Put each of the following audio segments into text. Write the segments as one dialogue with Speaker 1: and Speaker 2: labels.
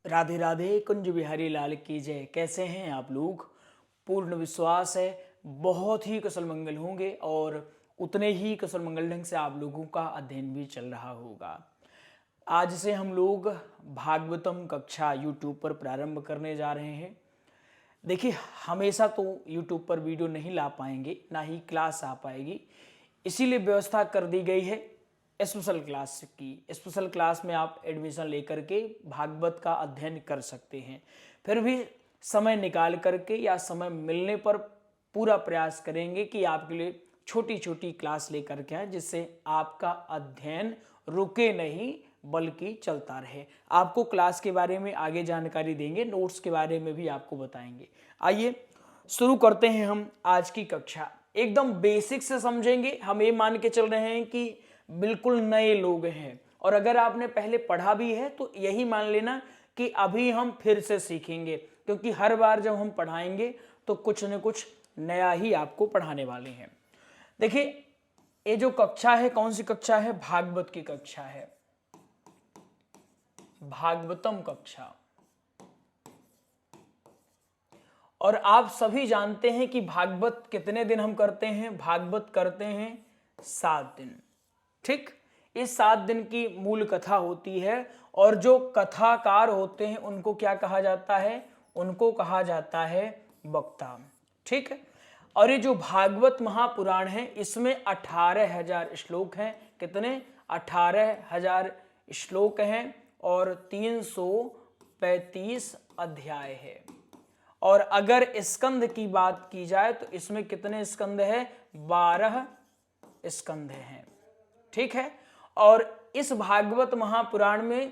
Speaker 1: राधे राधे कुंज बिहारी लाल की जय। कैसे हैं आप लोग? पूर्ण विश्वास है बहुत ही कुशल मंगल होंगे और उतने ही कुशल मंगल ढंग से आप लोगों का अध्ययन भी चल रहा होगा। आज से हम लोग भागवतम कक्षा यूट्यूब पर प्रारंभ करने जा रहे हैं। देखिए, हमेशा तो यूट्यूब पर वीडियो नहीं ला पाएंगे, ना ही क्लास आ पाएगी, इसीलिए व्यवस्था कर दी गई है स्पेशल क्लास की। स्पेशल क्लास में आप एडमिशन लेकर के भागवत का अध्ययन कर सकते हैं। फिर भी समय निकाल करके या समय मिलने पर पूरा प्रयास करेंगे कि आपके लिए छोटी छोटी क्लास लेकर के आए, जिससे आपका अध्ययन रुके नहीं बल्कि चलता रहे। आपको क्लास के बारे में आगे जानकारी देंगे, नोट्स के बारे में भी आपको बताएंगे। आइए शुरू करते हैं हम आज की कक्षा। एकदम बेसिक से समझेंगे। हम ये मान के चल रहे हैं कि बिल्कुल नए लोग हैं, और अगर आपने पहले पढ़ा भी है तो यही मान लेना कि अभी हम फिर से सीखेंगे, क्योंकि हर बार जब हम पढ़ाएंगे तो कुछ न कुछ नया ही आपको पढ़ाने वाले हैं। देखिए, ये जो कक्षा है, कौन सी कक्षा है? भागवत की कक्षा है, भागवतम कक्षा। और आप सभी जानते हैं कि भागवत कितने दिन हम करते हैं? भागवत करते हैं 7 दिन। ठीक, इस 7 दिन की मूल कथा होती है, और जो कथाकार होते हैं उनको क्या कहा जाता है? उनको कहा जाता है वक्ता। ठीक है, और ये जो भागवत महापुराण है, इसमें 18,000 श्लोक हैं। कितने? 18,000 श्लोक हैं और 335 अध्याय है। और अगर स्कंद की बात की जाए तो इसमें कितने स्कंद है? 12 स्कंद हैं। ठीक है, और इस भागवत महापुराण में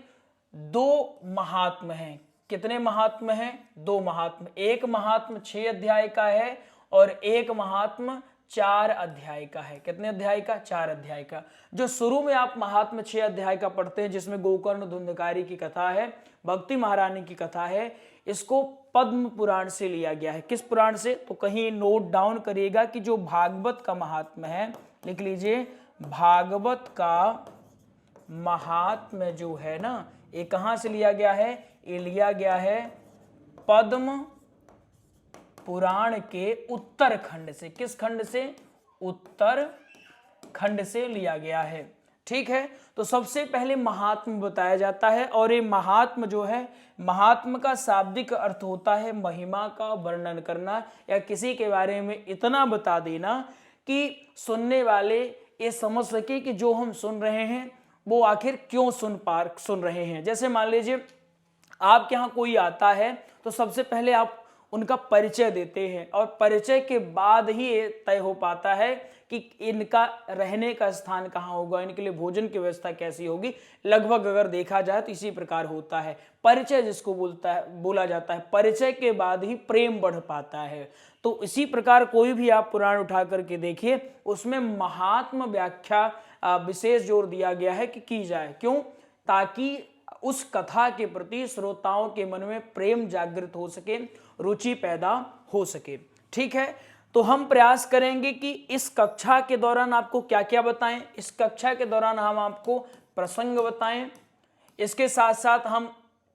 Speaker 1: 2 महात्म हैं। कितने महात्म हैं? 2 महात्म। एक महात्म 6 अध्याय का है और एक महात्म 4 अध्याय का है। कितने अध्याय का? 4 अध्याय का। जो शुरू में आप महात्म 6 अध्याय का पढ़ते हैं, जिसमें गोकर्ण धुंधकारी की कथा है, भक्ति महारानी की कथा है, इसको पद्म पुराण से लिया गया है। किस पुराण से? तो कहीं नोट डाउन करिएगा कि जो भागवत का महात्म है, लिख लीजिए, भागवत का महात्म्य जो है ना, ये कहां से लिया गया है? ये लिया गया है पद्म पुराण के उत्तर खंड से। किस खंड से? उत्तर खंड से लिया गया है। ठीक है, तो सबसे पहले महात्म बताया जाता है, और ये महात्म जो है, महात्म का शाब्दिक अर्थ होता है महिमा का वर्णन करना, या किसी के बारे में इतना बता देना कि सुनने वाले ये समझ सके कि जो हम सुन रहे हैं वो आखिर क्यों सुन रहे हैं। जैसे मान लीजिए आपके यहाँ कोई आता है तो सबसे पहले आप उनका परिचय देते हैं, और परिचय के बाद ही ये तय हो पाता है कि इनका रहने का स्थान कहाँ होगा, इनके लिए भोजन की व्यवस्था कैसी होगी। लगभग अगर देखा जाए तो इसी प्रकार होता है। परिचय जिसको बोला जाता है, परिचय के बाद ही प्रेम बढ़ पाता है। तो इसी प्रकार कोई भी आप पुराण उठा करके देखिए, उसमें महात्म व्याख्या विशेष जोर दिया गया है कि की जाए। क्यों? ताकि उस कथा के प्रति श्रोताओं के मन में प्रेम जागृत हो सके, रुचि पैदा हो सके। ठीक है, तो हम प्रयास करेंगे कि इस कक्षा के दौरान आपको क्या क्या बताएं। इस कक्षा के दौरान हम आपको प्रसंग बताएं, इसके साथ साथ हम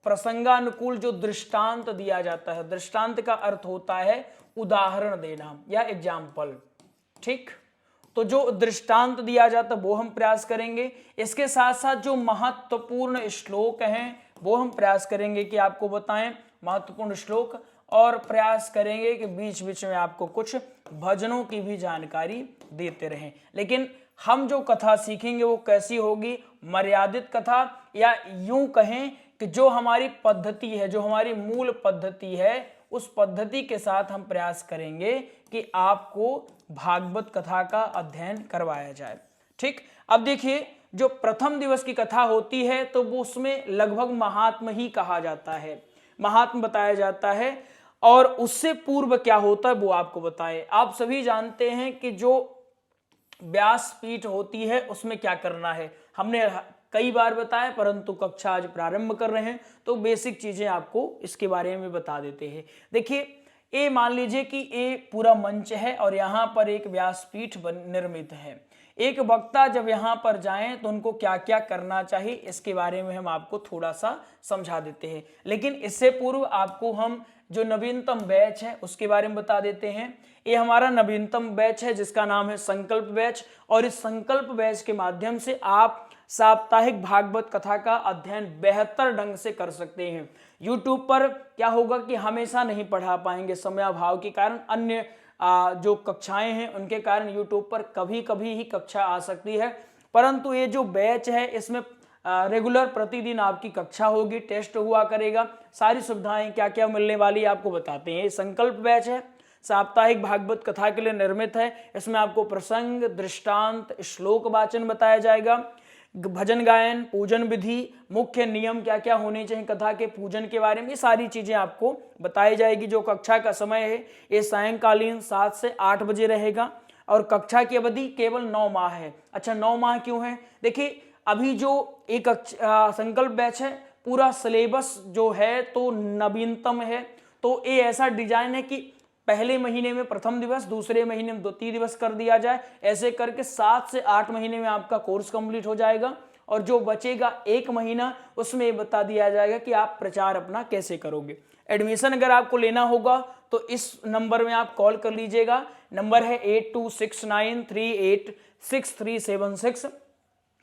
Speaker 1: प्रसंगानुकूल जो दृष्टांत दिया जाता है, दृष्टांत का अर्थ होता है उदाहरण देना या एग्जाम्पल। ठीक, तो जो दृष्टांत दिया जाता है वो हम प्रयास करेंगे। इसके साथ साथ जो महत्वपूर्ण श्लोक हैं वो हम प्रयास करेंगे कि आपको बताएं, महत्वपूर्ण श्लोक, और प्रयास करेंगे कि बीच बीच में आपको कुछ भजनों की भी जानकारी देते रहें। लेकिन हम जो कथा सीखेंगे वो कैसी होगी? मर्यादित कथा, या यूं कहें कि जो हमारी पद्धति है, जो हमारी मूल पद्धति है, उस पद्धति के साथ हम प्रयास करेंगे कि आपको भागवत कथा का अध्ययन करवाया जाए। ठीक, अब देखिए, जो प्रथम दिवस की कथा होती है तो वो उसमें लगभग महात्म ही कहा जाता है, महात्म बताया जाता है। और उससे पूर्व क्या होता है वो आपको बताएं। आप सभी जानते हैं कि जो व्यासपीठ होती है उसमें क्या करना है, हमने कई बार बताया, परंतु कक्षा आज प्रारंभ कर रहे हैं तो बेसिक चीजें आपको इसके बारे में बता देते हैं। देखिए, ये मान लीजिए कि ये पूरा मंच है और यहाँ पर एक व्यासपीठ निर्मित है। एक वक्ता जब यहाँ पर जाएं तो उनको क्या क्या करना चाहिए, इसके बारे में हम आपको थोड़ा सा समझा देते हैं। लेकिन इससे पूर्व आपको हम जो नवीनतम बैच है उसके बारे में बता देते हैं। ये हमारा नवीनतम बैच है जिसका नाम है संकल्प बैच, और इस संकल्प बैच के माध्यम से आप साप्ताहिक भागवत कथा का अध्ययन बेहतर ढंग से कर सकते हैं। YouTube पर क्या होगा कि हमेशा नहीं पढ़ा पाएंगे समयाभाव के कारण, अन्य जो कक्षाएं हैं उनके कारण YouTube पर कभी कभी ही कक्षा आ सकती है, परंतु ये जो बैच है इसमें रेगुलर प्रतिदिन आपकी कक्षा होगी, टेस्ट हुआ करेगा, सारी सुविधाएं क्या क्या मिलने वाली आपको बताते हैं। ये संकल्प बैच है, साप्ताहिक भागवत कथा के लिए निर्मित है। इसमें आपको प्रसंग, दृष्टांत, श्लोक वाचन बताया जाएगा, भजन गायन, पूजन विधि, मुख्य नियम क्या क्या होने चाहिए कथा के पूजन के बारे में, ये सारी चीजें आपको बताई जाएगी। जो कक्षा का समय है ये सायंकालीन 7 से 8 बजे रहेगा, और कक्षा की अवधि केवल 9 माह है। अच्छा, 9 माह क्यों है? देखिए, अभी जो एक संकल्प बैच है पूरा सिलेबस जो है तो नवीनतम है, तो ये ऐसा डिजाइन है कि पहले महीने में प्रथम दिवस, दूसरे महीने में द्वितीय दिवस कर दिया जाए, ऐसे करके 7 से 8 महीने में आपका कोर्स कंप्लीट हो जाएगा। और जो बचेगा 1 महीना उसमें ये बता दिया जाएगा कि आप प्रचार अपना कैसे करोगे। एडमिशन अगर आपको लेना होगा तो इस नंबर में आप कॉल कर लीजिएगा, नंबर है 8269386376,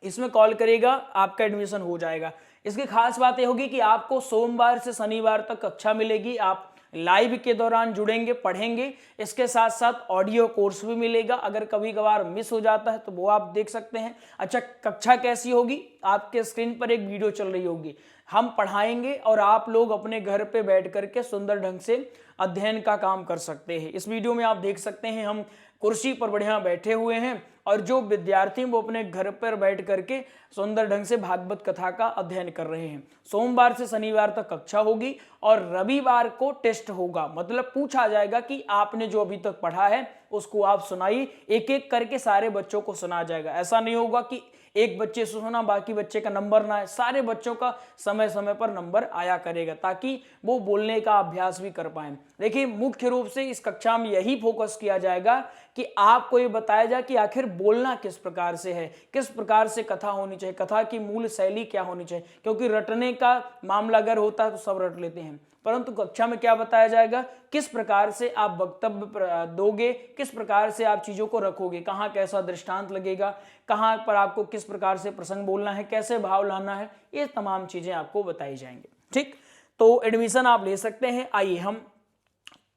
Speaker 1: इसमें कॉल करेगा, आपका एडमिशन हो जाएगा। इसकी खास बात यह होगी कि आपको सोमवार से शनिवार तक कक्षा मिलेगी, आप लाइव के दौरान जुड़ेंगे, पढ़ेंगे, इसके साथ साथ ऑडियो कोर्स भी मिलेगा। अगर कभी कभार मिस हो जाता है तो वो आप देख सकते हैं। अच्छा, कक्षा कैसी होगी? आपके स्क्रीन पर एक वीडियो चल रही होगी, हम पढ़ाएंगे और आप लोग अपने घर पे बैठ करके सुंदर ढंग से अध्ययन का काम कर सकते हैं। इस वीडियो में आप देख सकते हैं हम कुर्सी पर बढ़िया बैठे हुए हैं, और जो विद्यार्थी वो अपने घर पर बैठ करके सुंदर ढंग से भागवत कथा का अध्ययन कर रहे हैं। सोमवार से शनिवार तक कक्षा होगी और रविवार को टेस्ट होगा, मतलब पूछा जाएगा कि आपने जो अभी तक पढ़ा है उसको आप सुनाइए, एक एक करके सारे बच्चों को सुना जाएगा। ऐसा नहीं होगा कि एक बच्चे से सुना बाकी बच्चे का नंबर ना है, सारे बच्चों का समय समय पर नंबर आया करेगा ताकि वो बोलने का अभ्यास भी कर पाए। देखिए, मुख्य रूप से इस कक्षा में यही फोकस किया जाएगा कि आपको ये बताया जाए कि आखिर बोलना किस प्रकार से है, किस प्रकार से कथा होनी चाहिए, कथा की मूल शैली क्या होनी चाहिए। क्योंकि रटने का मामला अगर होता है तो सब रट लेते हैं, परंतु कक्षा में क्या बताया जाएगा, किस प्रकार से आप वक्तव्य दोगे, किस प्रकार से आप चीजों को रखोगे, कहाँ कैसा दृष्टांत लगेगा, कहाँ पर आपको किस प्रकार से प्रसंग बोलना है, कैसे भाव लाना है, ये तमाम चीजें आपको बताई जाएंगी। ठीक, तो एडमिशन आप ले सकते हैं। आइए हम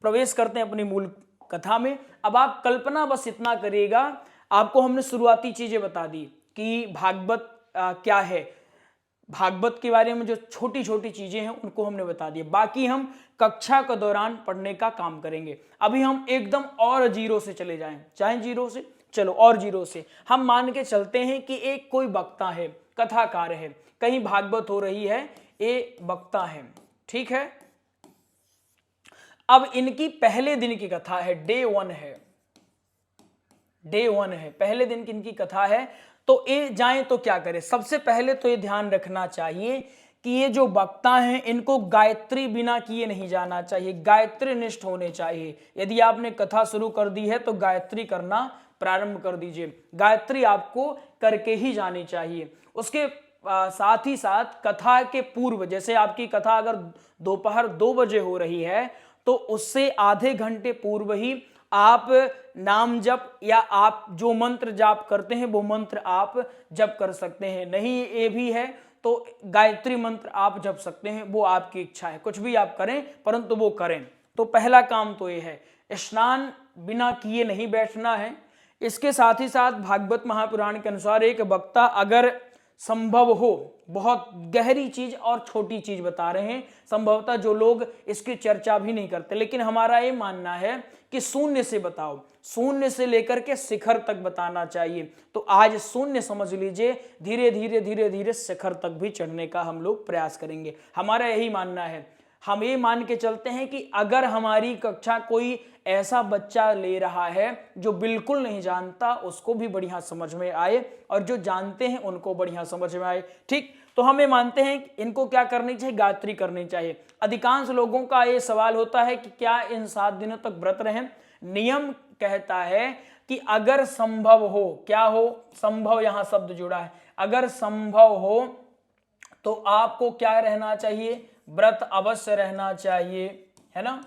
Speaker 1: प्रवेश करते हैं अपनी मूल कथा में। अब आप कल्पना बस इतना करिएगा, आपको हमने शुरुआती चीजें बता दी कि भागवत क्या है, भागवत के बारे में जो छोटी छोटी चीजें हैं उनको हमने बता दिया, बाकी हम कक्षा के दौरान पढ़ने का काम करेंगे। अभी हम एकदम और जीरो से चले जाएं, चाहे जीरो से चलो और जीरो से हम मान के चलते हैं कि एक कोई वक्ता है, कथाकार है, कहीं भागवत हो रही है, ये वक्ता है, ठीक है। अब इनकी पहले दिन की कथा है, डे 1 है, डे 1 है, पहले दिन की इनकी कथा है। तो ये जाएं तो क्या करें? सबसे पहले तो ये ध्यान रखना चाहिए कि ये जो वक्ता हैं इनको गायत्री बिना किए नहीं जाना चाहिए, गायत्री निष्ठ होने चाहिए। यदि आपने कथा शुरू कर दी है तो गायत्री करना प्रारंभ कर दीजिए, गायत्री आपको करके ही जानी चाहिए। उसके साथ ही साथ कथा के पूर्व, जैसे आपकी कथा अगर दोपहर 2 बजे हो रही है तो उससे आधे घंटे पूर्व ही आप नाम जप या आप जो मंत्र जाप करते हैं वो मंत्र आप जप कर सकते हैं। नहीं ये भी है तो गायत्री मंत्र आप जप सकते हैं, वो आपकी इच्छा है, कुछ भी आप करें परंतु वो करें। तो पहला काम तो ये है, स्नान बिना किए नहीं बैठना है। इसके साथ ही साथ भागवत महापुराण के अनुसार एक वक्ता अगर संभव हो, बहुत गहरी चीज और छोटी चीज बता रहे हैं, संभवतः जो लोग इसकी चर्चा भी नहीं करते, लेकिन हमारा ये मानना है कि शून्य से बताओ, शून्य से लेकर के शिखर तक बताना चाहिए। तो आज शून्य समझ लीजिए, धीरे धीरे धीरे धीरे शिखर तक भी चढ़ने का हम लोग प्रयास करेंगे, हमारा यही मानना है। हम ये मान के चलते हैं कि अगर हमारी कक्षा कोई ऐसा बच्चा ले रहा है जो बिल्कुल नहीं जानता, उसको भी बढ़िया समझ में आए, और जो जानते हैं उनको बढ़िया समझ में आए, ठीक। तो हमें मानते हैं कि इनको क्या करनी चाहिए, गायत्री करनी चाहिए। अधिकांश लोगों का ये सवाल होता है कि क्या इन 7 दिनों तक व्रत रहें। नियम कहता है कि अगर संभव हो, क्या हो, संभव, यहां शब्द जुड़ा है, अगर संभव हो तो आपको क्या रहना चाहिए, व्रत अवश्य रहना चाहिए, है ना,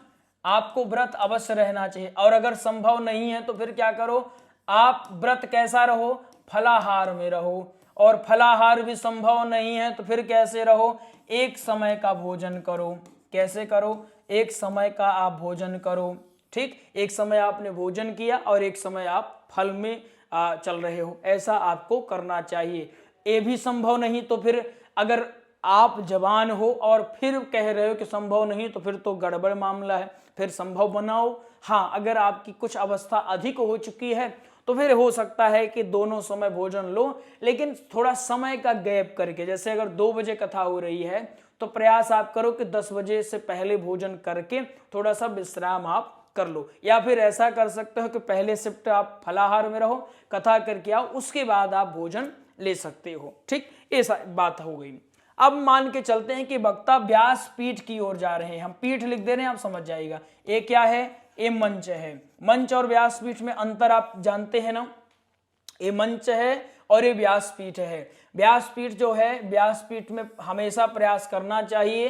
Speaker 1: आपको व्रत अवश्य रहना चाहिए। और अगर संभव नहीं है तो फिर क्या करो, आप व्रत कैसा रहो, फलाहार में रहो। और फलाहार भी संभव नहीं है तो फिर कैसे रहो, एक समय का भोजन करो। कैसे करो, एक समय का आप भोजन करो, ठीक, एक समय आपने भोजन किया और एक समय आप फल में चल रहे हो, ऐसा आपको करना चाहिए। ये भी संभव नहीं तो फिर अगर आप जवान हो और फिर कह रहे हो कि संभव नहीं, तो फिर तो गड़बड़ मामला है, फिर संभव बनाओ। हाँ, अगर आपकी कुछ अवस्था अधिक हो चुकी है तो फिर हो सकता है कि दोनों समय भोजन लो, लेकिन थोड़ा समय का गैप करके, जैसे अगर 2 बजे कथा हो रही है तो प्रयास आप करो कि 10 बजे से पहले भोजन करके थोड़ा सा विश्राम आप कर लो। या फिर ऐसा कर सकते हो कि पहले शिफ्ट आप फलाहार में रहो, कथा करके आओ, उसके बाद आप भोजन ले सकते हो, ठीक, ऐसा बात हो गई। अब मान के चलते हैं कि वक्ता व्यास पीठ की ओर जा रहे हैं, हम पीठ लिख दे रहे हैं, आप समझ जाइएगा। ये क्या है, ये मंच है। मंच और व्यासपीठ में अंतर आप जानते हैं ना, ये मंच है और ये व्यासपीठ है। व्यासपीठ जो है, व्यासपीठ में हमेशा प्रयास करना चाहिए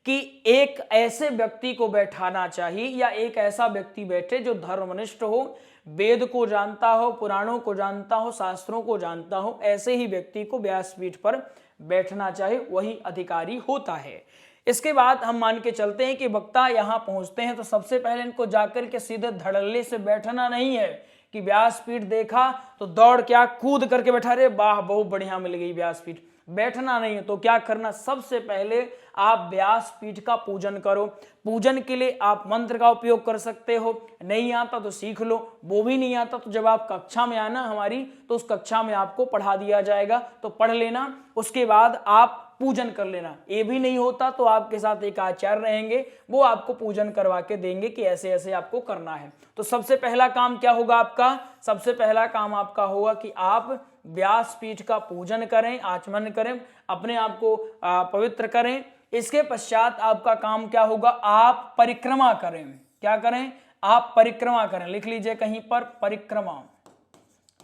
Speaker 1: कि एक ऐसे व्यक्ति को बैठाना चाहिए या एक ऐसा व्यक्ति बैठे जो धर्मनिष्ठ हो, वेद को जानता हो, पुराणों को जानता हो, शास्त्रों को जानता हो, ऐसे ही व्यक्ति को व्यासपीठ पर बैठना चाहिए, वही अधिकारी होता है। इसके बाद हम मान के चलते हैं कि वक्ता यहां पहुंचते हैं तो सबसे पहले इनको जाकर के सीधे धड़ल्ले से बैठना नहीं है कि व्यासपीठ देखा तो दौड़ क्या कूद करके बैठा, रे वाह बहुत बढ़िया मिल गई व्यासपीठ, बैठना नहीं है। तो क्या करना, सबसे पहले आप व्यासपीठ का पूजन करो। पूजन के लिए आप मंत्र का उपयोग कर सकते हो, नहीं आता तो सीख लो, वो भी नहीं आता तो जब आप कक्षा में आना हमारी तो उस कक्षा में आपको पढ़ा दिया जाएगा, तो पढ़ लेना, उसके बाद आप पूजन कर लेना। ये भी नहीं होता तो आपके साथ एक आचार्य रहेंगे, वो आपको पूजन करवा के देंगे कि ऐसे ऐसे आपको करना है। तो सबसे पहला काम क्या होगा आपका, सबसे पहला काम आपका होगा कि आप व्यासपीठ का पूजन करें, आचमन करें, अपने आप को पवित्र करें। इसके पश्चात आपका काम क्या होगा, आप परिक्रमा करें। क्या करें, आप परिक्रमा करें, लिख लीजिए कहीं पर, परिक्रमा।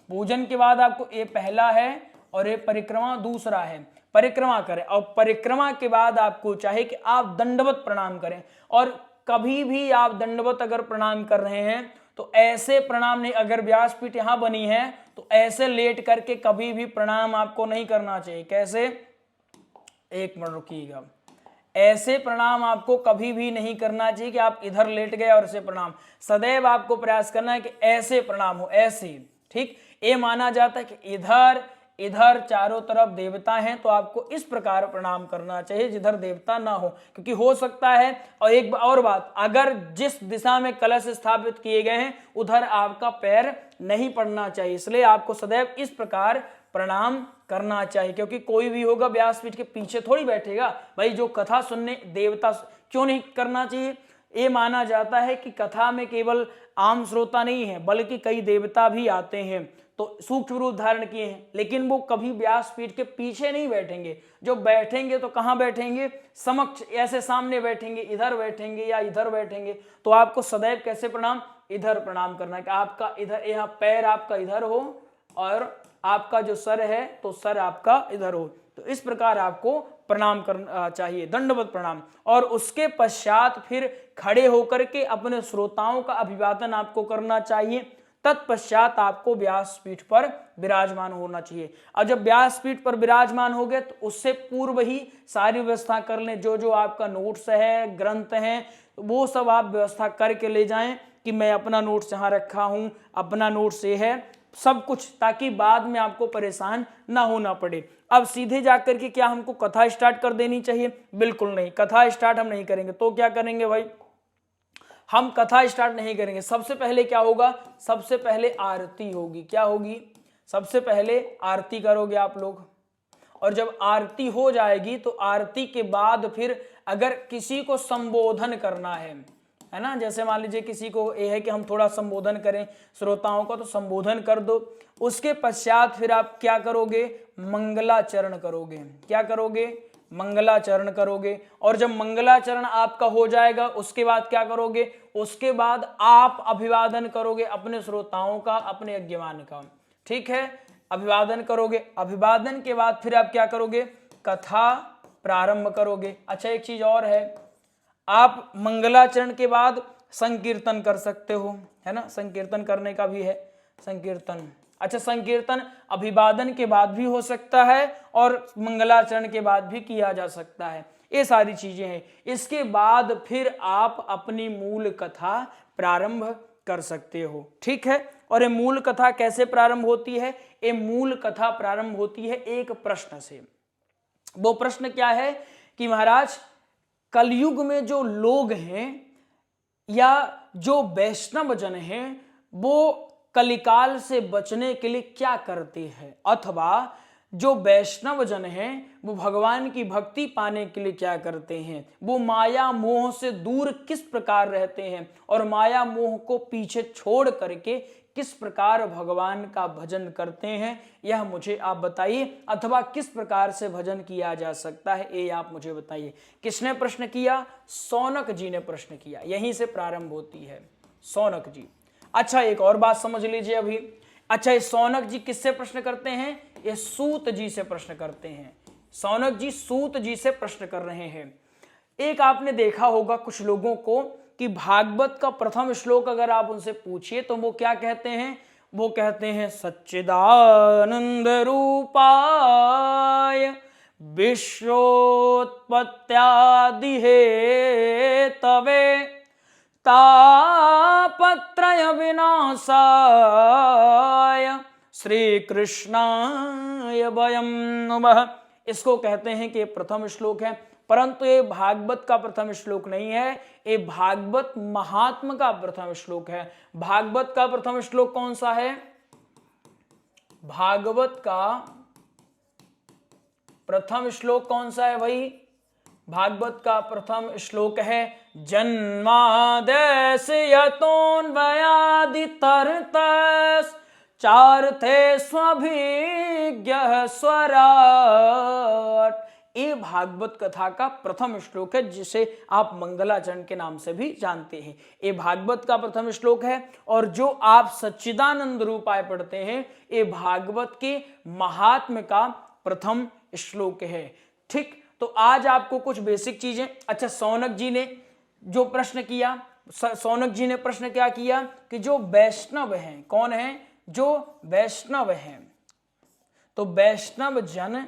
Speaker 1: पूजन के बाद आपको, ये पहला है और ये परिक्रमा दूसरा है, परिक्रमा करें। और परिक्रमा के बाद आपको चाहे कि आप दंडवत प्रणाम करें। और कभी भी आप दंडवत अगर प्रणाम कर रहे हैं तो ऐसे प्रणाम नहीं, अगर व्यासपीठ यहां बनी है तो ऐसे लेट करके कभी भी प्रणाम आपको नहीं करना चाहिए। कैसे, एक मिनट रुकिएगा, ऐसे प्रणाम आपको कभी भी नहीं करना चाहिए कि आप इधर लेट गए और ऐसे प्रणाम। सदैव आपको प्रयास करना है कि ऐसे प्रणाम हो, ऐसे, ठीक। ये माना जाता है कि इधर इधर चारों तरफ देवता हैं तो आपको इस प्रकार प्रणाम करना चाहिए जिधर देवता ना हो, क्योंकि हो सकता है। और एक और बात, अगर जिस दिशा में कलश स्थापित किए गए हैं उधर आपका पैर नहीं पड़ना चाहिए, इसलिए आपको सदैव इस प्रकार प्रणाम करना चाहिए। क्योंकि कोई भी होगा व्यासपीठ के पीछे थोड़ी बैठेगा, भाई जो कथा सुनने, देवता क्यों नहीं करना चाहिए, ये माना जाता है कि कथा में केवल आम श्रोता नहीं है बल्कि कई देवता भी आते हैं, तो सूक्ष्म रूप धारण किए हैं, लेकिन वो कभी व्यासपीठ के पीछे नहीं बैठेंगे। जो बैठेंगे तो कहाँ बैठेंगे, समक्ष, ऐसे सामने बैठेंगे, इधर बैठेंगे या इधर बैठेंगे। तो आपको सदैव कैसे प्रणाम, इधर प्रणाम करना है कि आपका इधर, यहाँ पैर आपका इधर हो और आपका जो सर है तो सर आपका इधर हो। तो इस प्रकार आपको प्रणाम करना चाहिए, दंडवत प्रणाम। और उसके पश्चात फिर खड़े होकर के अपने श्रोताओं का अभिवादन आपको करना चाहिए। तत्पश्चात आपको व्यासपीठ पर विराजमान होना चाहिए। और जब व्यासपीठ पर विराजमान हो गए तो उससे पूर्व ही सारी व्यवस्था कर लें, जो जो आपका नोट्स है, ग्रंथ है, वो सब आप व्यवस्था करके ले जाएं कि मैं अपना नोट्स यहाँ रखा हूँ, अपना नोट्स ये है, सब कुछ, ताकि बाद में आपको परेशान ना होना पड़े। अब सीधे जाकर के क्या हमको कथा स्टार्ट कर देनी चाहिए, बिल्कुल नहीं, कथा स्टार्ट हम नहीं करेंगे। तो क्या करेंगे भाई, हम कथा स्टार्ट नहीं करेंगे। सबसे पहले क्या होगा, सबसे पहले आरती होगी। क्या होगी, सबसे पहले आरती करोगे आप लोग, और जब आरती हो जाएगी तो आरती के बाद फिर अगर किसी को संबोधन करना है ना, जैसे मान लीजिए किसी को ये है कि हम थोड़ा संबोधन करें श्रोताओं को, तो संबोधन कर दो। उसके पश्चात फिर आप क्या करोगे, मंगलाचरण करोगे। क्या करोगे, मंगलाचरण करोगे। और जब मंगलाचरण आपका हो जाएगा उसके बाद क्या करोगे, उसके बाद आप अभिवादन करोगे अपने श्रोताओं का, अपने यज्ञवान का। ठीक है, अभिवादन करोगे। अभिवादन के बाद फिर आप क्या करोगे, कथा प्रारंभ करोगे। अच्छा, एक चीज और है, आप मंगलाचरण के बाद संकीर्तन कर सकते हो, है ना, संकीर्तन करने का भी है, संकीर्तन। अच्छा, संकीर्तन अभिवादन के बाद भी हो सकता है और मंगलाचरण के बाद भी किया जा सकता है, ये सारी चीजें हैं। इसके बाद फिर आप अपनी मूल कथा प्रारंभ कर सकते हो। ठीक है, और ये मूल कथा कैसे प्रारंभ होती है, ये मूल कथा प्रारंभ होती है एक प्रश्न से। वो प्रश्न क्या है कि महाराज, कलयुग में जो लोग हैं या जो वैष्णव जन हैं वो कलिकाल से बचने के लिए क्या करते हैं, अथवा जो वैष्णव जन हैं वो भगवान की भक्ति पाने के लिए क्या करते हैं, वो माया मोह से दूर किस प्रकार रहते हैं और माया मोह को पीछे छोड़ करके किस प्रकार भगवान का भजन करते हैं, यह मुझे आप बताइए। अथवा किस प्रकार से भजन किया जा सकता है, ये आप मुझे बताइए। किसने प्रश्न किया, सौनक जी ने प्रश्न किया, यहीं से प्रारंभ होती है, सौनक जी। अच्छा, एक और बात समझ लीजिए अभी। अच्छा, ये सौनक जी किससे प्रश्न करते हैं, ये सूत जी से प्रश्न करते हैं। सौनक जी सूत जी से प्रश्न कर रहे हैं। एक आपने देखा होगा कुछ लोगों को कि भागवत का प्रथम श्लोक अगर आप उनसे पूछिए तो वो क्या कहते हैं, वो कहते हैं सच्चिदानंद रूपाय विश्वोत्पत्त्यादि हेतवे तापत्रय विनाशाय श्री कृष्णाय वयं नमः। इसको कहते हैं कि प्रथम श्लोक है, परंतु ये भागवत का प्रथम श्लोक नहीं है, ये भागवत महात्म का प्रथम श्लोक है। भागवत का प्रथम श्लोक कौन सा है, भागवत का प्रथम श्लोक कौन सा है भाई, भागवत का प्रथम श्लोक है जन्मादेस्य यतोन्वयादितरतस् चार्थे स्वभिज्ञः स्वराट। ये भागवत कथा का प्रथम श्लोक है जिसे आप मंगलाचरण के नाम से भी जानते हैं। ये भागवत का प्रथम श्लोक है और जो आप सच्चिदानंद रूपाय पढ़ते हैं ये भागवत के महात्म्य का प्रथम श्लोक है। ठीक, तो आज आपको कुछ बेसिक चीजें। अच्छा, सौनक जी ने जो प्रश्न किया, सौनक जी ने प्रश्न क्या किया कि जो वैष्णव हैं, कौन है, जो वैष्णव हैं, तो वैष्णव जन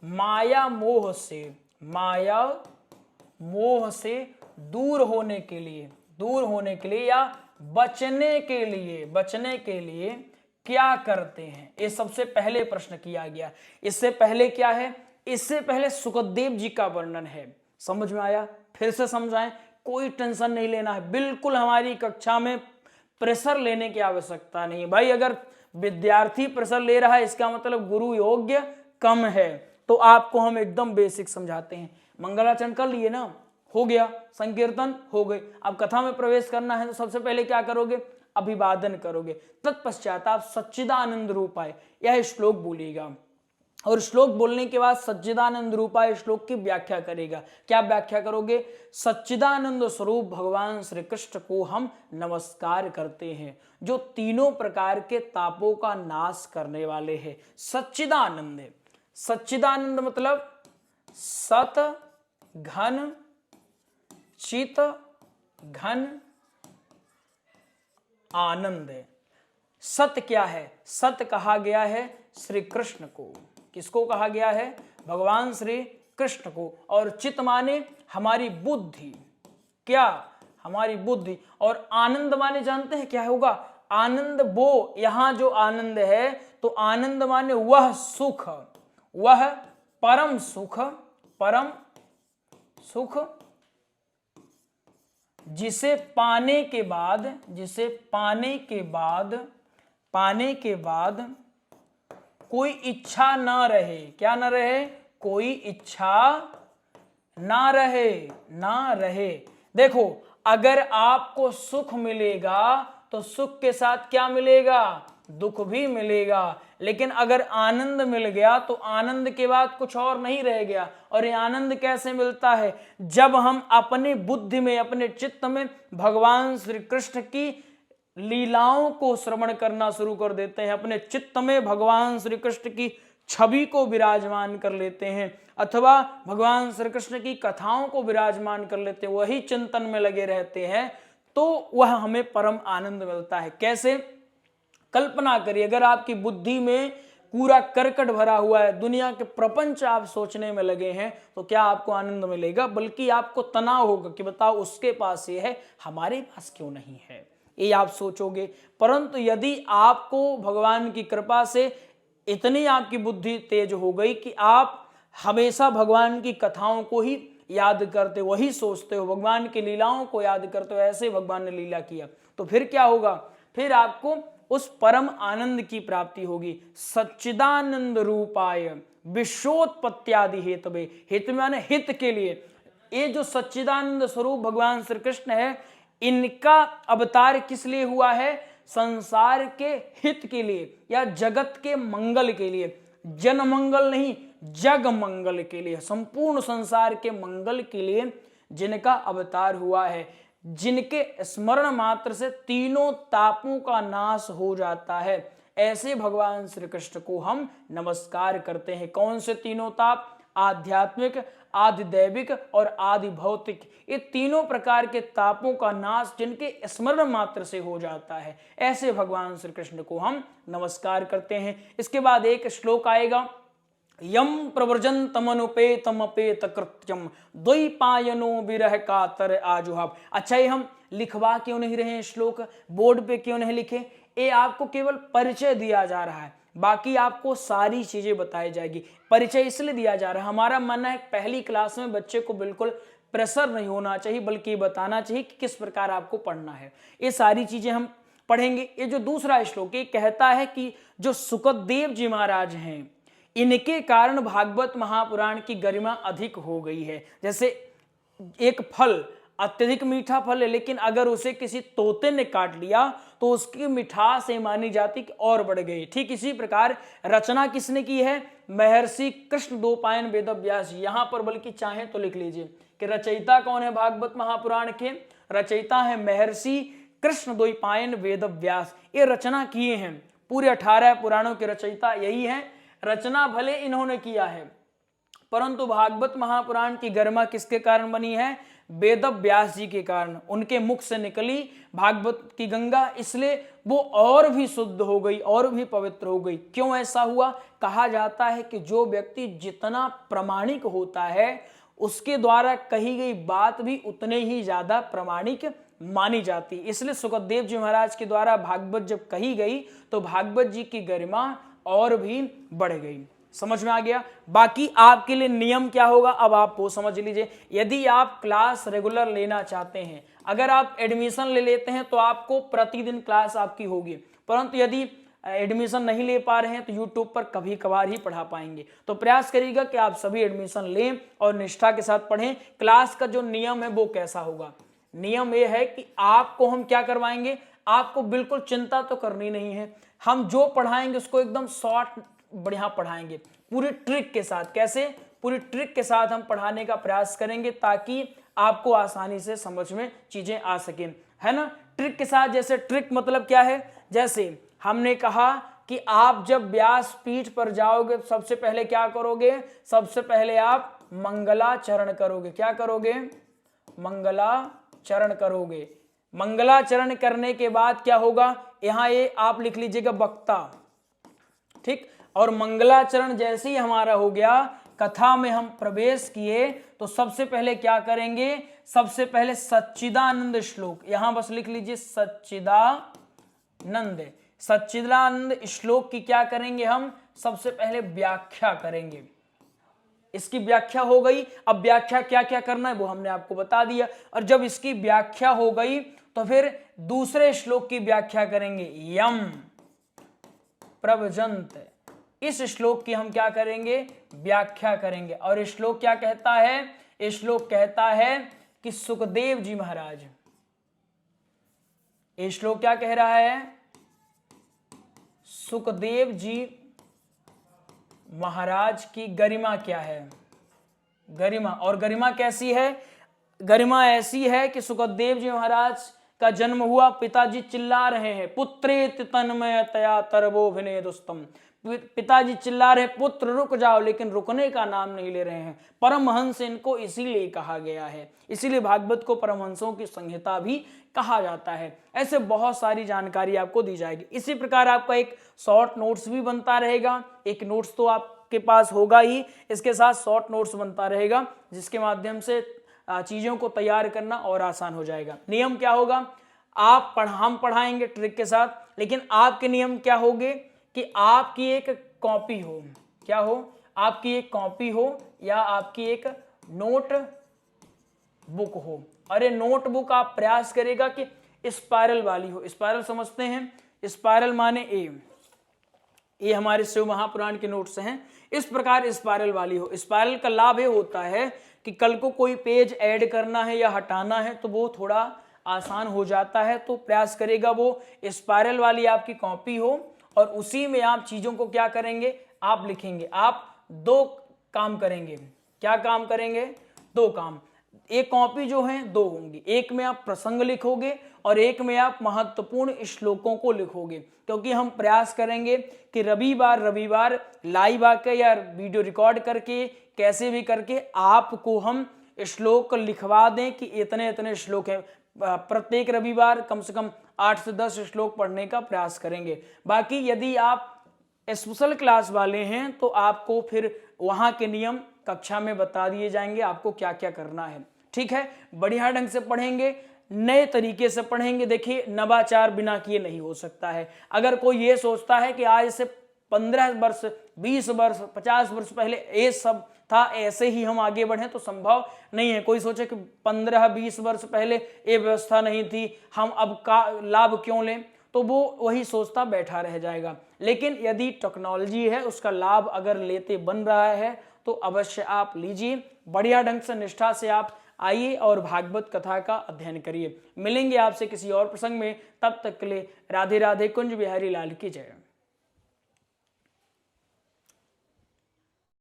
Speaker 1: माया मोह से दूर होने के लिए या बचने के लिए क्या करते हैं, ये सबसे पहले प्रश्न किया गया। इससे पहले क्या है, इससे पहले सुखदेव जी का वर्णन है। समझ में आया, फिर से समझाएं, कोई टेंशन नहीं लेना है, बिल्कुल हमारी कक्षा में प्रेशर लेने की आवश्यकता नहीं भाई। अगर विद्यार्थी प्रेशर ले रहा है इसका मतलब गुरु योग्य कम है, तो आपको हम एकदम बेसिक समझाते हैं। मंगलाचरण कर लिए ना, हो गया, संकीर्तन हो गए, अब कथा में प्रवेश करना है तो सबसे पहले क्या करोगे, अभिवादन करोगे। तत्पश्चात आप सच्चिदानंद रूपाय यह श्लोक बोलिएगा और श्लोक बोलने के बाद सच्चिदानंद रूपाय श्लोक की व्याख्या करेगा। क्या व्याख्या करोगे, सच्चिदानंद स्वरूप भगवान श्री कृष्ण को हम नमस्कार करते हैं जो तीनों प्रकार के तापों का नाश करने वाले हैं। सच्चिदानंद, सच्चिदानंद मतलब सत घन चित घन आनंद। सत क्या है, सत कहा गया है श्री कृष्ण को। किसको कहा गया है, भगवान श्री कृष्ण को। और चित माने हमारी बुद्धि, क्या, हमारी बुद्धि। और आनंद माने जानते हैं क्या होगा, आनंद वो, यहां जो आनंद है तो आनंद माने वह सुख, वह परम सुख, परम सुख जिसे पाने के बाद कोई इच्छा ना रहे। क्या ना रहे, कोई इच्छा ना रहे। देखो, अगर आपको सुख मिलेगा तो सुख के साथ क्या मिलेगा, दुख भी मिलेगा। लेकिन अगर आनंद मिल गया तो आनंद के बाद कुछ और नहीं रह गया। और ये आनंद कैसे मिलता है? जब हम अपनी बुद्धि में, अपने चित्त में भगवान श्री कृष्ण की लीलाओं को श्रवण करना शुरू कर देते हैं, अपने चित्त में भगवान श्री कृष्ण की छवि को विराजमान कर लेते हैं, अथवा भगवान श्री कृष्ण की कथाओं को विराजमान कर लेते हैं, वही चिंतन में लगे रहते हैं, तो वह हमें परम आनंद मिलता है। कैसे? कल्पना करिए, अगर आपकी बुद्धि में पूरा करकट भरा हुआ है, दुनिया के प्रपंच आप सोचने में लगे हैं, तो क्या आपको आनंद मिलेगा? बल्कि आपको तनाव होगा कि बताओ उसके पास ये है, हमारे पास क्यों नहीं है, ये आप सोचोगे। परंतु यदि आपको भगवान की कृपा से इतनी आपकी बुद्धि तेज हो गई कि आप हमेशा भगवान की कथाओं को ही याद करते, वही सोचते हो, भगवान की लीलाओं को याद करते हो, ऐसे भगवान ने लीला किया, तो फिर क्या होगा? फिर आपको उस परम आनंद की प्राप्ति होगी। सच्चिदानंद रूपाय विश्वोत्पत्त्यादि हेतवे, हेतु माने हित के लिए। ये जो सच्चिदानंद स्वरूप भगवान श्री कृष्ण है, इनका अवतार किस लिए हुआ है? संसार के हित के लिए या जगत के मंगल के लिए। जन मंगल नहीं, जग मंगल के लिए, संपूर्ण संसार के मंगल के लिए जिनका अवतार हुआ है, जिनके स्मरण मात्र से तीनों तापों का नाश हो जाता है, ऐसे भगवान श्री कृष्ण को हम नमस्कार करते हैं। कौन से तीनों ताप? आध्यात्मिक, आदि दैविक और आदि भौतिक। ये तीनों प्रकार के तापों का नाश जिनके स्मरण मात्र से हो जाता है, ऐसे भगवान श्री कृष्ण को हम नमस्कार करते हैं। इसके बाद एक श्लोक आएगा, यम प्रव्रजन्तमनुपेतमपेत कृत्यम द्वैपायनो विरह कातर आजुहाव। अच्छा, ये हम लिखवा क्यों नहीं रहे हैं? श्लोक बोर्ड पे क्यों नहीं लिखे? ये आपको केवल परिचय दिया जा रहा है, बाकी आपको सारी चीजें बताई जाएगी। परिचय इसलिए दिया जा रहा है, हमारा मानना है पहली क्लास में बच्चे को बिल्कुल प्रेशर नहीं होना चाहिए, बल्कि बताना चाहिए कि किस प्रकार आपको पढ़ना है। ये सारी चीजें हम पढ़ेंगे। ये जो दूसरा श्लोक ये कहता है कि जो सुखदेव जी महाराज हैं, इनके कारण भागवत महापुराण की गरिमा अधिक हो गई है। जैसे एक फल अत्यधिक मीठा फल है, लेकिन अगर उसे किसी तोते ने काट लिया तो उसकी मिठास मानी जाती कि और बढ़ गई। ठीक इसी प्रकार रचना किसने की है? महर्षि कृष्ण द्वैपायन वेद व्यास। यहां पर बल्कि चाहे तो लिख लीजिए कि रचयिता कौन है भागवत महापुराण के? रचयिता है महर्षि कृष्ण द्वैपायन वेद व्यास। ये रचना किए हैं, पूरे 18 पुराणों के रचयिता यही हैं। रचना भले इन्होंने किया है, परंतु भागवत महापुराण की गरिमा किसके कारण बनी है? वेद व्यास जी के कारण। उनके मुख से निकली भागवत की गंगा, इसलिए वो और भी शुद्ध हो गई, और भी पवित्र हो गई। क्यों ऐसा हुआ? कहा जाता है कि जो व्यक्ति जितना प्रामाणिक होता है, उसके द्वारा कही गई बात भी उतने ही ज्यादा प्रामाणिक मानी जाती। इसलिए सुखदेव जी महाराज के द्वारा भागवत जब कही गई तो भागवत जी की गरिमा और भी बढ़ गई। समझ में आ गया? बाकी आपके लिए नियम क्या होगा अब आप वो समझ लीजिए। यदि आप क्लास रेगुलर लेना चाहते हैं, अगर आप एडमिशन ले लेते हैं तो आपको प्रतिदिन क्लास आपकी होगी, परंतु यदि एडमिशन नहीं ले पा रहे हैं तो यूट्यूब पर कभी कभार ही पढ़ा पाएंगे। तो प्रयास करिएगा कि आप सभी एडमिशन लें और निष्ठा के साथ पढ़ें। क्लास का जो नियम है वो कैसा होगा? नियम ये है कि आपको हम क्या करवाएंगे, आपको बिल्कुल चिंता तो करनी नहीं है। हम जो पढ़ाएंगे उसको एकदम शॉर्ट बढ़िया पढ़ाएंगे, पूरी ट्रिक के साथ। कैसे? पूरी ट्रिक के साथ हम पढ़ाने का प्रयास करेंगे ताकि आपको आसानी से समझ में चीजें आ सकें, है ना? ट्रिक के साथ, जैसे ट्रिक मतलब क्या है? जैसे हमने कहा कि आप जब व्यास पीठ पर जाओगे तो सबसे पहले क्या करोगे? सबसे पहले आप मंगलाचरण करोगे। क्या करोगे? मंगलाचरण करोगे। मंगलाचरण करने के बाद क्या होगा? यहां ये आप लिख लीजिएगा वक्ता, ठीक। और मंगलाचरण जैसे ही हमारा हो गया, कथा में हम प्रवेश किए, तो सबसे पहले क्या करेंगे? सबसे पहले सच्चिदानंद श्लोक, यहां बस लिख लीजिए सच्चिदानंद। सच्चिदानंद श्लोक की क्या करेंगे? हम सबसे पहले व्याख्या करेंगे। इसकी व्याख्या हो गई। अब व्याख्या क्या क्या करना है वो हमने आपको बता दिया। और जब इसकी व्याख्या हो गई तो फिर दूसरे श्लोक की व्याख्या करेंगे, यम प्रव्रजन्त। इस श्लोक की हम क्या करेंगे? व्याख्या करेंगे। और इस श्लोक क्या कहता है? इस श्लोक कहता है कि सुखदेव जी महाराज, ये श्लोक क्या कह रहा है? सुखदेव जी महाराज की गरिमा क्या है? गरिमा, और गरिमा कैसी है? गरिमा ऐसी है कि सुखदेव जी महाराज का जन्म हुआ, पिताजी चिल्ला रहे हैं पुत्रेति तन्मयतया तरवोभिनेदुस्तम, पिताजी चिल्ला रहे पुत्र रुक जाओ, लेकिन रुकने का नाम नहीं ले रहे हैं। परमहंस इनको इसीलिए कहा गया है, इसीलिए भागवत को परमहंसों की संहिता भी कहा जाता है। ऐसे बहुत सारी जानकारी आपको दी जाएगी। इसी प्रकार आपका एक शॉर्ट नोट्स भी बनता रहेगा, एक नोट्स तो आपके पास होगा ही, इसके साथ शॉर्ट नोट्स बनता रहेगा, जिसके माध्यम से चीजों को तैयार करना और आसान हो जाएगा। नियम क्या होगा? हम पढ़ाएंगे ट्रिक के साथ, लेकिन आपके नियम क्या होंगे कि आपकी एक कॉपी हो, क्या हो? आपकी एक कॉपी हो या आपकी एक नोट बुक हो। अरे नोटबुक आप प्रयास करेगा कि स्पाइरल वाली हो। स्पाइरल समझते हैं? स्पाइरल माने ये हमारे शिव महापुराण के नोट्स हैं। इस प्रकार स्पाइरल वाली हो। स्पाइरल का लाभ ये होता है कि कल को कोई पेज ऐड करना है या हटाना है तो वो थोड़ा आसान हो जाता है। तो प्रयास करेगा वो स्पाइरल वाली आपकी कॉपी हो और उसी में आप चीजों को क्या करेंगे? आप लिखेंगे। आप दो काम करेंगे। क्या काम करेंगे? दो काम। एक कॉपी जो है दो होंगी, एक में आप प्रसंग लिखोगे और एक में आप महत्वपूर्ण श्लोकों को लिखोगे, क्योंकि हम प्रयास करेंगे कि रविवार लाइव आकर या वीडियो रिकॉर्ड करके कैसे भी करके आपको हम श्लोक लिखवा दें कि इतने इतने श्लोक हैं। प्रत्येक रविवार कम से कम 8 से 10 श्लोक पढ़ने का प्रयास करेंगे। बाकी यदि आप स्पेशल क्लास वाले हैं तो आपको फिर वहां के नियम कक्षा में बता दिए जाएंगे, आपको क्या क्या करना है। ठीक है, बढ़िया ढंग से पढ़ेंगे, नए तरीके से पढ़ेंगे। देखिए नवाचार बिना किए नहीं हो सकता है। अगर कोई ये सोचता है कि आज से 15 वर्ष 20 वर्ष 50 वर्ष पहले ये सब था, ऐसे ही हम आगे बढ़े, तो संभव नहीं है। कोई सोचे कि 15-20 वर्ष पहले ये व्यवस्था नहीं थी, हम अब का लाभ क्यों लें, तो वो वही सोचता बैठा रह जाएगा। लेकिन यदि टेक्नोलॉजी है उसका लाभ अगर लेते बन रहा है तो अवश्य आप लीजिए। बढ़िया ढंग से निष्ठा से आप आइए और भागवत कथा का अध्ययन करिए। मिलेंगे आपसे किसी और प्रसंग में, तब तक के लिए राधे राधे। कुंज बिहारी लाल की जय।